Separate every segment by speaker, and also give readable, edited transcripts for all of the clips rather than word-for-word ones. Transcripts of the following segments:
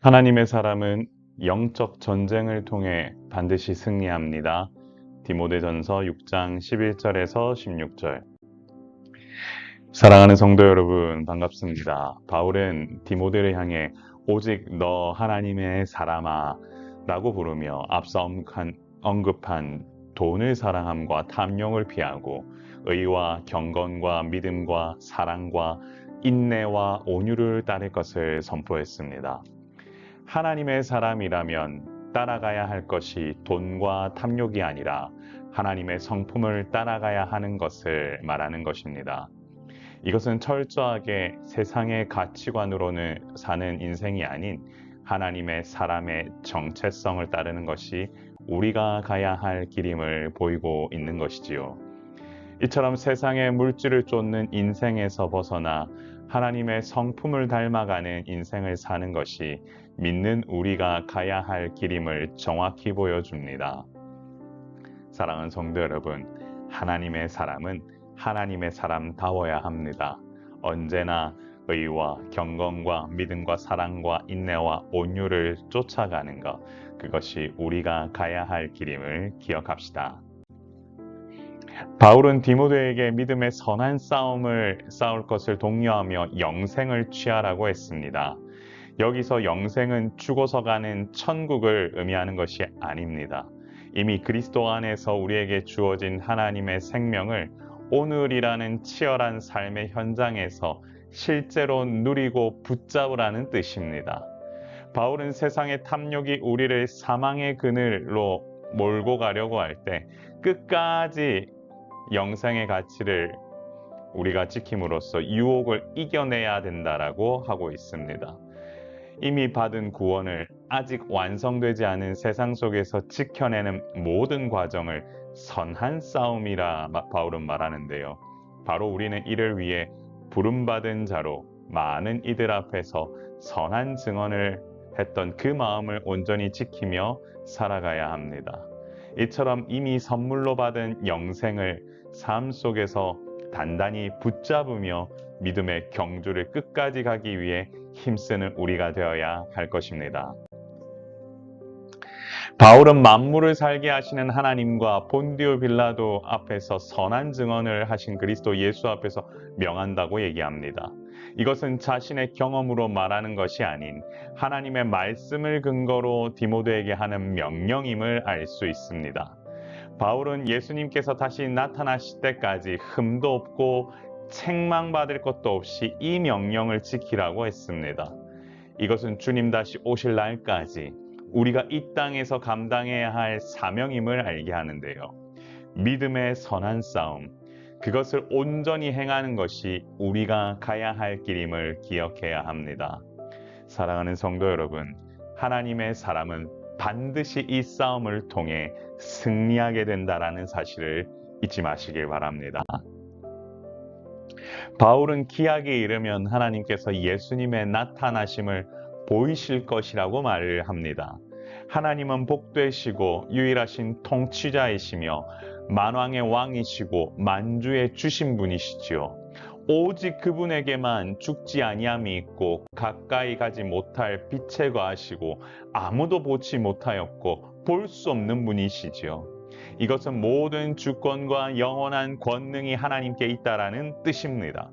Speaker 1: 하나님의 사람은 영적 전쟁을 통해 반드시 승리합니다. 디모데전서 6장 11절에서 16절. 사랑하는 성도 여러분, 반갑습니다. 바울은 디모데를 향해 오직 너 하나님의 사람아 라고 부르며 앞서 언급한 돈을 사랑함과 탐욕을 피하고 의와 경건과 믿음과 사랑과 인내와 온유를 따를 것을 선포했습니다. 하나님의 사람이라면 따라가야 할 것이 돈과 탐욕이 아니라 하나님의 성품을 따라가야 하는 것을 말하는 것입니다. 이것은 철저하게 세상의 가치관으로는 사는 인생이 아닌 하나님의 사람의 정체성을 따르는 것이 우리가 가야 할 길임을 보이고 있는 것이지요. 이처럼 세상의 물질을 쫓는 인생에서 벗어나 하나님의 성품을 닮아가는 인생을 사는 것이 믿는 우리가 가야 할 길임을 정확히 보여줍니다. 사랑하는 성도 여러분, 하나님의 사람은 하나님의 사람다워야 합니다. 언제나 의와 경건과 믿음과 사랑과 인내와 온유를 쫓아가는 것, 그것이 우리가 가야 할 길임을 기억합시다. 바울은 디모데에게 믿음의 선한 싸움을 싸울 것을 독려하며 영생을 취하라고 했습니다. 여기서 영생은 죽어서 가는 천국을 의미하는 것이 아닙니다. 이미 그리스도 안에서 우리에게 주어진 하나님의 생명을 오늘이라는 치열한 삶의 현장에서 실제로 누리고 붙잡으라는 뜻입니다. 바울은 세상의 탐욕이 우리를 사망의 그늘로 몰고 가려고 할 때 끝까지 영생의 가치를 우리가 지킴으로써 유혹을 이겨내야 된다라고 하고 있습니다. 이미 받은 구원을 아직 완성되지 않은 세상 속에서 지켜내는 모든 과정을 선한 싸움이라 바울은 말하는데요. 바로 우리는 이를 위해 부름받은 자로 많은 이들 앞에서 선한 증언을 했던 그 마음을 온전히 지키며 살아가야 합니다. 이처럼 이미 선물로 받은 영생을 삶 속에서 단단히 붙잡으며 믿음의 경주를 끝까지 가기 위해 힘쓰는 우리가 되어야 할 것입니다. 바울은 만물을 살게 하시는 하나님과 본디오 빌라도 앞에서 선한 증언을 하신 그리스도 예수 앞에서 명한다고 얘기합니다. 이것은 자신의 경험으로 말하는 것이 아닌 하나님의 말씀을 근거로 디모데에게 하는 명령임을 알 수 있습니다. 바울은 예수님께서 다시 나타나실 때까지 흠도 없고 책망받을 것도 없이 이 명령을 지키라고 했습니다. 이것은 주님 다시 오실 날까지 우리가 이 땅에서 감당해야 할 사명임을 알게 하는데요. 믿음의 선한 싸움, 그것을 온전히 행하는 것이 우리가 가야 할 길임을 기억해야 합니다. 사랑하는 성도 여러분, 하나님의 사람은 반드시 이 싸움을 통해 승리하게 된다라는 사실을 잊지 마시길 바랍니다. 바울은 기약에 이르면 하나님께서 예수님의 나타나심을 보이실 것이라고 말을 합니다. 하나님은 복되시고 유일하신 통치자이시며 만왕의 왕이시고 만주의 주신 분이시지요. 오직 그분에게만 죽지 아니함이 있고 가까이 가지 못할 빛에 거하시고 아무도 보지 못하였고 볼 수 없는 분이시지요. 이것은 모든 주권과 영원한 권능이 하나님께 있다라는 뜻입니다.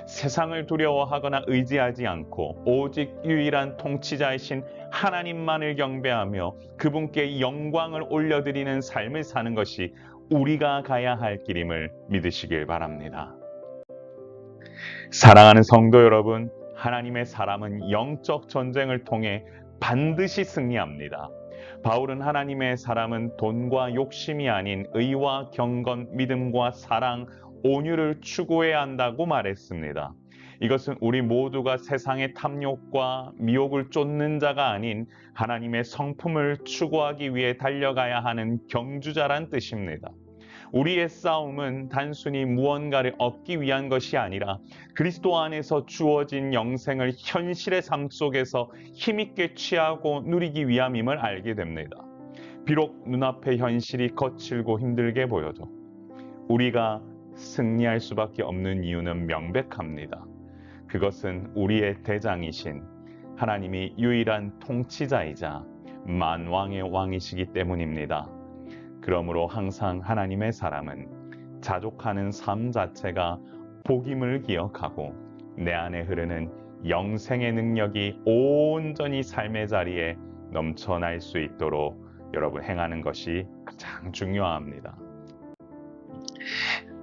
Speaker 1: 세상을 두려워하거나 의지하지 않고 오직 유일한 통치자이신 하나님만을 경배하며 그분께 영광을 올려드리는 삶을 사는 것이 우리가 가야 할 길임을 믿으시길 바랍니다. 사랑하는 성도 여러분, 하나님의 사람은 영적 전쟁을 통해 반드시 승리합니다. 바울은 하나님의 사람은 돈과 욕심이 아닌 의와 경건, 믿음과 사랑, 온유를 추구해야 한다고 말했습니다. 이것은 우리 모두가 세상의 탐욕과 미혹을 쫓는 자가 아닌 하나님의 성품을 추구하기 위해 달려가야 하는 경주자란 뜻입니다. 우리의 싸움은 단순히 무언가를 얻기 위한 것이 아니라 그리스도 안에서 주어진 영생을 현실의 삶 속에서 힘있게 취하고 누리기 위함임을 알게 됩니다. 비록 눈앞의 현실이 거칠고 힘들게 보여도 우리가 승리할 수밖에 없는 이유는 명백합니다. 그것은 우리의 대장이신 하나님이 유일한 통치자이자 만왕의 왕이시기 때문입니다. 그러므로 항상 하나님의 사람은 자족하는 삶 자체가 복임을 기억하고 내 안에 흐르는 영생의 능력이 온전히 삶의 자리에 넘쳐날 수 있도록 여러분 행하는 것이 가장 중요합니다.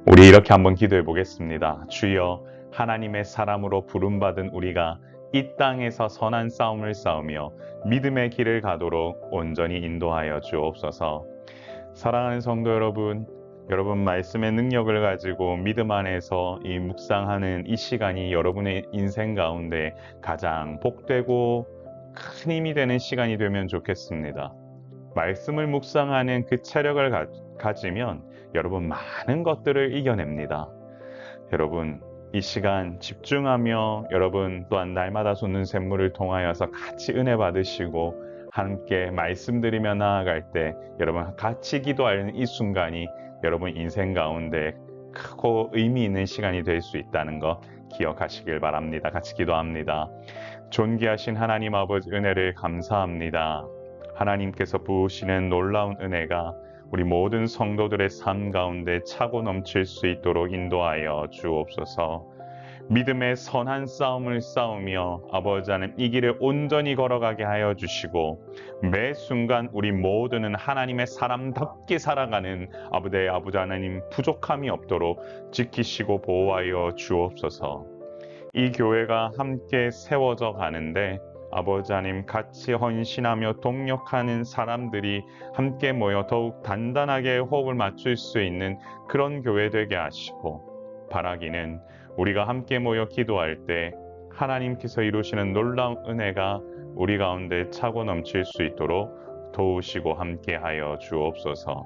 Speaker 1: 우리 이렇게 한번 기도해 보겠습니다. 주여, 하나님의 사람으로 부름받은 우리가 이 땅에서 선한 싸움을 싸우며 믿음의 길을 가도록 온전히 인도하여 주옵소서. 사랑하는 성도 여러분, 여러분 말씀의 능력을 가지고 믿음 안에서 이 묵상하는 이 시간이 여러분의 인생 가운데 가장 복되고 큰 힘이 되는 시간이 되면 좋겠습니다. 말씀을 묵상하는 그 체력을 가지면 여러분 많은 것들을 이겨냅니다. 여러분 이 시간 집중하며 여러분 또한 날마다 솟는 샘물을 통하여서 같이 은혜 받으시고 함께 말씀드리며 나아갈 때 여러분 같이 기도하는 이 순간이 여러분 인생 가운데 크고 의미 있는 시간이 될 수 있다는 것 기억하시길 바랍니다. 같이 기도합니다. 존귀하신 하나님 아버지 은혜를 감사합니다. 하나님께서 부으시는 놀라운 은혜가 우리 모든 성도들의 삶 가운데 차고 넘칠 수 있도록 인도하여 주옵소서. 믿음의 선한 싸움을 싸우며 아버지 하나님 이 길을 온전히 걸어가게 하여 주시고 매 순간 우리 모두는 하나님의 사람답게 살아가는 아버지 하나님 부족함이 없도록 지키시고 보호하여 주옵소서. 이 교회가 함께 세워져 가는데 아버지 하나님 같이 헌신하며 동력하는 사람들이 함께 모여 더욱 단단하게 호흡을 맞출 수 있는 그런 교회 되게 하시고 바라기는 우리가 함께 모여 기도할 때 하나님께서 이루시는 놀라운 은혜가 우리 가운데 차고 넘칠 수 있도록 도우시고 함께하여 주옵소서.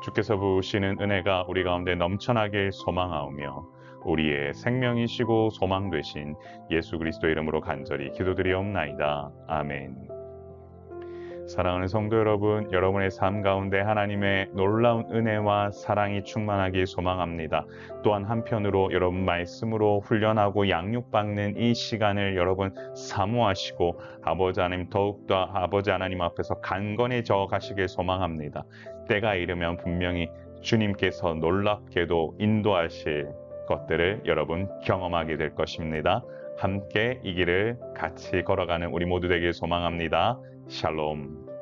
Speaker 1: 주께서 부으시는 은혜가 우리 가운데 넘쳐나길 소망하오며 우리의 생명이시고 소망 되신 예수 그리스도 이름으로 간절히 기도드리옵나이다. 아멘. 사랑하는 성도 여러분, 여러분의 삶 가운데 하나님의 놀라운 은혜와 사랑이 충만하길 소망합니다. 또한 한편으로 여러분 말씀으로 훈련하고 양육받는 이 시간을 여러분 사모하시고 아버지 하나님 더욱더 아버지 하나님 앞에서 강건해져 가시길 소망합니다. 때가 이르면 분명히 주님께서 놀랍게도 인도하실 것들을 여러분 경험하게 될 것입니다. 함께 이 길을 같이 걸어가는 우리 모두 되길 소망합니다. 샬롬.